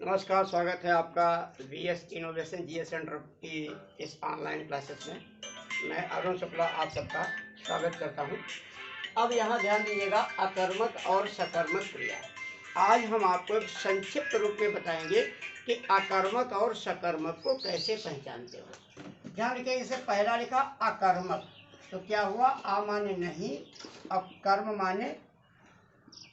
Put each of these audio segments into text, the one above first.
नमस्कार, स्वागत है आपका वीएस इनोवेशन जीएस सेंटर की इस ऑनलाइन क्लासेस में। मैं अरुण शुक्ला आप सबका स्वागत करता हूं। अब यहां ध्यान दीजिएगा, अकर्मक और सकर्मक क्रिया। आज हम आपको एक संक्षिप्त रूप में बताएंगे कि अकर्मक और सकर्मक को कैसे पहचानते हो। ध्यान रखिए, इसे पहला लिखा अकर्मक, तो क्या हुआ? आ माने नहीं, अब कर्म माने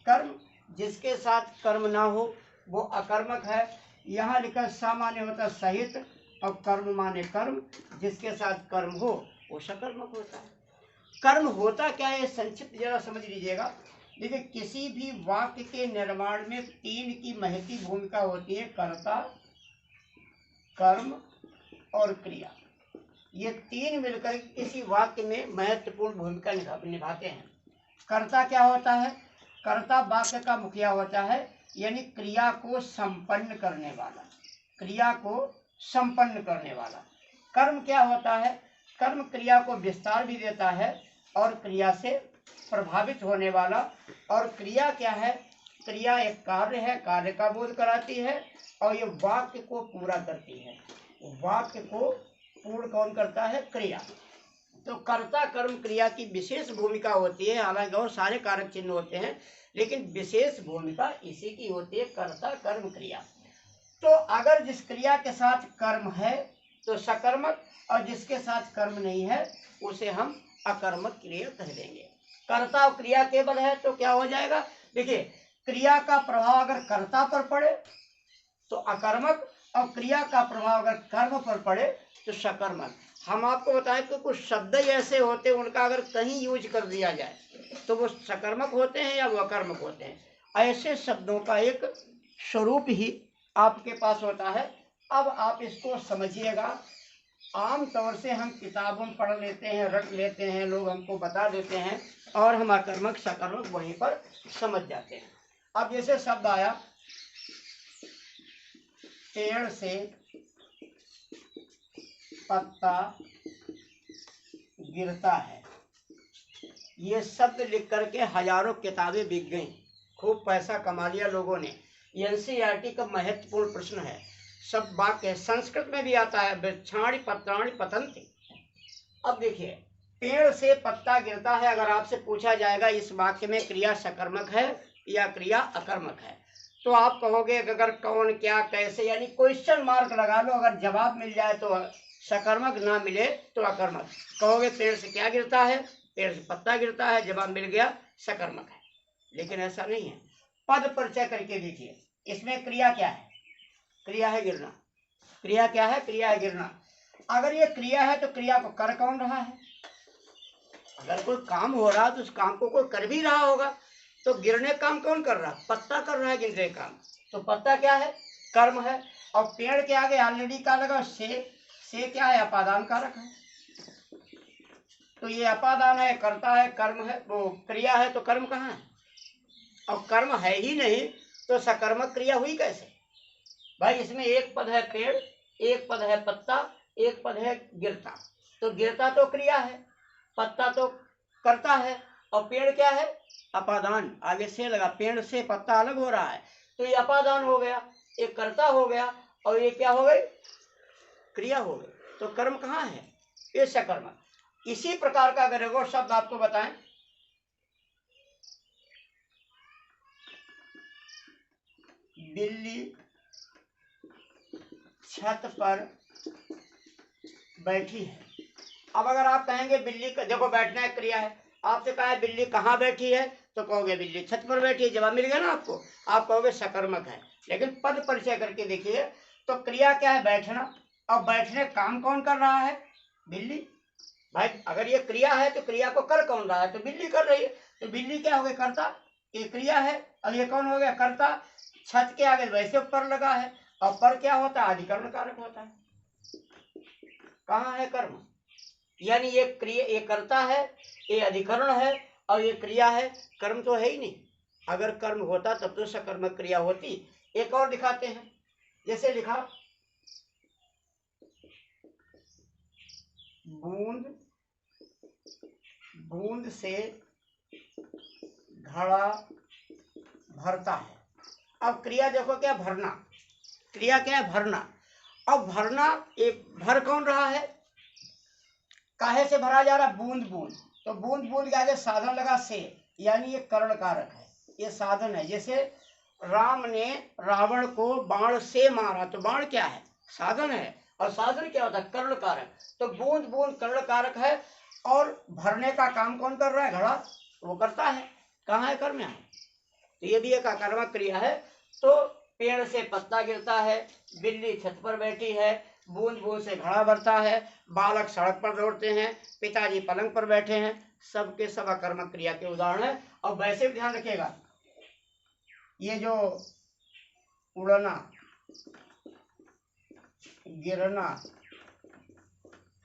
कर्म, जिसके साथ कर्म ना हो वो अकर्मक है। यहाँ लिखा सा माने होता सहित, और कर्म माने कर्म, जिसके साथ कर्म हो वो सकर्मक होता है। कर्म होता क्या है, संक्षिप्त जरा समझ लीजिएगा। देखिए, किसी भी वाक्य के निर्माण में तीन की महती भूमिका होती है: कर्ता, कर्म और क्रिया। ये तीन मिलकर किसी वाक्य में महत्वपूर्ण भूमिका निभाते हैं। कर्ता क्या होता है? कर्ता वाक्य का मुखिया होता है, यानी क्रिया को संपन्न करने वाला, क्रिया को संपन्न करने वाला। कर्म क्या होता है? कर्म क्रिया को विस्तार भी देता है और क्रिया से प्रभावित होने वाला। और क्रिया क्या है? क्रिया एक कार्य है, कार्य का बोध कराती है और ये वाक्य को पूरा करती है। वाक्य को पूर्ण कौन करता है? क्रिया। तो कर्ता कर्म क्रिया की विशेष भूमिका होती है। हालांकि और सारे कारक चिन्ह होते हैं, लेकिन विशेष भूमिका इसी की होती है, कर्ता कर्म क्रिया। तो अगर जिस क्रिया के साथ कर्म है तो सकर्मक, और जिसके साथ कर्म नहीं है उसे हम अकर्मक क्रिया कह देंगे। कर्ता और क्रिया केवल है तो क्या हो जाएगा? देखिए, क्रिया का प्रभाव अगर कर्ता पर पड़े तो अकर्मक, और क्रिया का प्रभाव अगर कर्म पर पड़े तो सकर्मक। हम आपको बताएं कि कुछ शब्द ऐसे होते हैं, उनका अगर कहीं यूज कर दिया जाए तो वो सकर्मक होते हैं या वो अकर्मक होते हैं। ऐसे शब्दों का एक स्वरूप ही आपके पास होता है। अब आप इसको समझिएगा। आम तौर से हम किताबों में पढ़ लेते हैं, रट लेते हैं, लोग हमको बता देते हैं और हम अकर्मक सकर्मक वहीं पर समझ जाते हैं। अब जैसे शब्द आया, पेड़ से पत्ता गिरता है, ये शब्द लिख करके हजारों किताबें बिक गई, खूब पैसा कमा लिया लोगों ने। एनसीईआरटी का महत्वपूर्ण प्रश्न है, सब वाक्य संस्कृत में भी आता है, वृक्षाणि पत्राणि पतन्ति। अब देखिए, पेड़ से पत्ता गिरता है, अगर आपसे पूछा जाएगा इस वाक्य में क्रिया सकर्मक है या क्रिया अकर्मक है, तो आप कहोगे अगर कौन क्या कैसे, यानी क्वेश्चन मार्क लगा लो। अगर जवाब मिल जाए तो सकर्मक, ना मिले तो अकर्मक। कहोगे पेड़ से क्या गिरता है? पेड़ से पत्ता गिरता है, जवाब मिल गया, सकर्मक है। लेकिन ऐसा नहीं है। पद परिचय करके देखिए, इसमें क्रिया क्या है? क्रिया है गिरना। क्रिया क्या है? क्रिया है गिरना। अगर ये क्रिया है तो क्रिया को कर कौन रहा है? अगर कोई काम हो रहा है तो उस काम को कोई कर भी रहा होगा, तो गिरने काम कौन कर रहा है? पत्ता कर रहा है गिरने काम। तो पत्ता क्या है? कर्म है। और पेड़ के आगे ऑलरेडी क्या लगा? से क्या है? अपादान कारक है। तो ये अपादान है, करता है, कर्म है, वो क्रिया है, तो कर्म कहाँ है? और कर्म है ही नहीं तो सकर्मक क्रिया हुई कैसे? भाई, इसमें एक पद है पेड़, एक पद है पत्ता, एक पद है गिरता। तो गिरता तो क्रिया है, पत्ता तो करता है, और पेड़ क्या है? अपादान, आगे से लगा, पेड़ से पत्ता अलग हो रहा है, तो ये अपादान हो गया, एक कर्ता हो गया, और ये क्या हो गई? क्रिया हो गई। तो कर्म कहाँ है? ये सकर्मक। इसी प्रकार का अगर एगो शब्द आपको बताएं, बिल्ली छत पर बैठी है। अब अगर आप कहेंगे बिल्ली का, देखो बैठना एक क्रिया है, आपसे कहा है बिल्ली कहाँ बैठी है, तो कहोगे बिल्ली छत पर बैठी है, जवाब मिल गया ना आपको। आप कहोगे सकर्मक है। लेकिन पद परिचय करके देखिए, तो क्रिया क्या है? बैठना। और बैठने काम कौन कर रहा है? बिल्ली। भाई, अगर ये क्रिया है तो क्रिया को कर कौन रहा है? तो बिल्ली कर रही है। तो बिल्ली क्या हो गई? कर्ता। ये क्रिया है और ये कौन हो गया? कर्ता। छत के आगे वैसे पर लगा है, और पर क्या होता है? अधिकरण कारक होता है। कहाँ है कर्म? यानी ये क्रिया, ये कर्ता है, ये अधिकरण है, और ये क्रिया है। कर्म तो है ही नहीं। अगर कर्म होता तब तो सकर्मक क्रिया होती। एक और दिखाते हैं, जैसे लिखा, बूंद बूंद से घड़ा भरता है। अब क्रिया देखो क्या? भरना। क्रिया क्या है? भरना। अब भरना, एक भर कौन रहा है? काहे से भरा जा रहा? बूंद बूंद। तो बूंद बूंद के आगे साधन लगा से, यानी ये करण कारक है, ये साधन है। जैसे राम ने रावण को बाण से मारा, तो बाण क्या है? साधन है। और साधन क्या होता है? कर्ण कारक। तो बूंद बूंद कर्ण कारक है। और भरने का काम कौन कर रहा है? घड़ा, वो करता है। कहाँ है? कर्म है। तो ये भी एक आकर्मक क्रिया है। तो पेड़ से पत्ता गिरता है, बिल्ली छत पर बैठी है, बूंद बूंद से घड़ा भरता है, बालक सड़क पर दौड़ते हैं, पिताजी पलंग पर बैठे हैं, सबके सब आकर्मक क्रिया के उदाहरण है। और वैसे भी ध्यान रखिएगा, ये जो उड़ना, गिरना,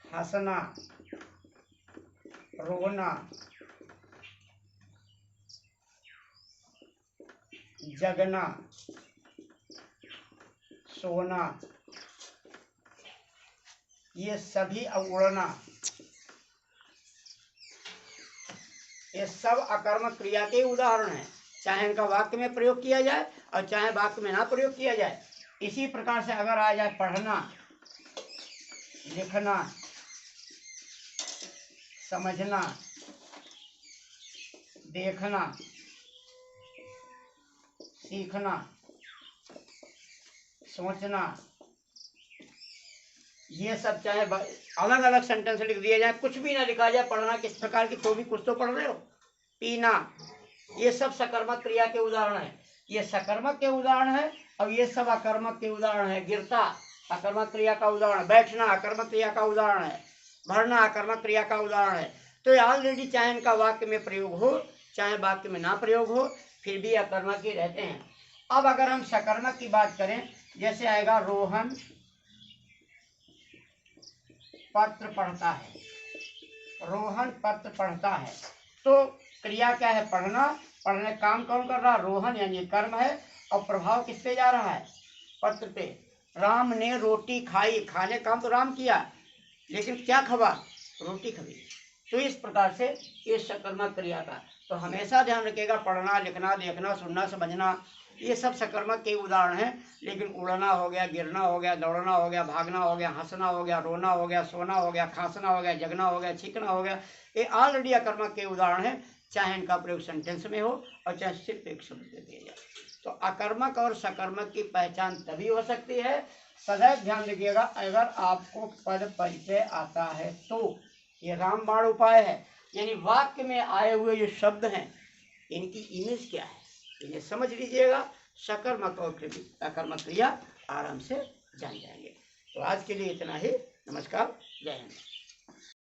हंसना, रोना, जगना, सोना, ये सभी, उड़ना, ये सब अकर्मक क्रिया के उदाहरण हैं। चाहे इनका वाक्य में प्रयोग किया जाए और चाहे वाक्य में ना प्रयोग किया जाए। इसी प्रकार से अगर आ जाए पढ़ना, लिखना, समझना, देखना, सीखना, सोचना, ये सब चाहे अलग अलग सेंटेंस लिख दिया जाए, कुछ भी ना लिखा जाए, पढ़ना किस प्रकार की, तो भी कुछ तो पढ़ रहे हो। पीना, ये सब सकर्मक क्रिया के उदाहरण है। ये सकर्मक के उदाहरण है और ये सब अकर्मक के उदाहरण है। गिरता अकर्मक क्रिया का उदाहरण, बैठना अकर्मक क्रिया का उदाहरण है, भरना अकर्मक क्रिया का उदाहरण है। तो ऑलरेडी चाहे इनका वाक्य में प्रयोग हो चाहे वाक्य में ना प्रयोग हो, फिर भी अकर्मक ही रहते हैं। अब अगर हम सकर्मक की बात करें, जैसे आएगा रोहन पत्र पढ़ता है, रोहन पत्र पढ़ता है। तो क्रिया क्या है? पढ़ना। पढ़ने काम कौन कर रहा? रोहन, यानी कर्म है। और प्रभाव किस पे जा रहा है? पत्र पे। राम ने रोटी खाई, खाने काम तो राम किया, लेकिन क्या खबा? रोटी खबी। तो इस प्रकार से ये सकर्मक क्रिया का, तो हमेशा ध्यान रखिएगा, पढ़ना, लिखना, देखना, सुनना, समझना, ये सब सकर्मक के उदाहरण हैं। लेकिन उड़ना हो गया, गिरना हो गया, दौड़ना हो गया, भागना हो गया, हंसना हो गया, रोना हो गया, सोना हो गया, खांसना हो गया, जगना हो गया, छींकना हो गया, ये ऑलरेडी अकर्मक के उदाहरण हैं। चाहे इनका प्रयोग सेंटेंस में हो और चाहे सिर्फ एक शब्द दे दिया जाए। तो अकर्मक और सकर्मक की पहचान तभी हो सकती है, सदैव ध्यान रखिएगा, अगर आपको पद परिचय आता है तो। ये रामबाण उपाय है, यानी वाक्य में आए हुए जो शब्द हैं इनकी इमेज क्या है, इन्हें समझ लीजिएगा। सकर्मक और अकर्मक क्रिया आराम से जान जाएंगे। तो आज के लिए इतना ही। नमस्कार, जय हिंद।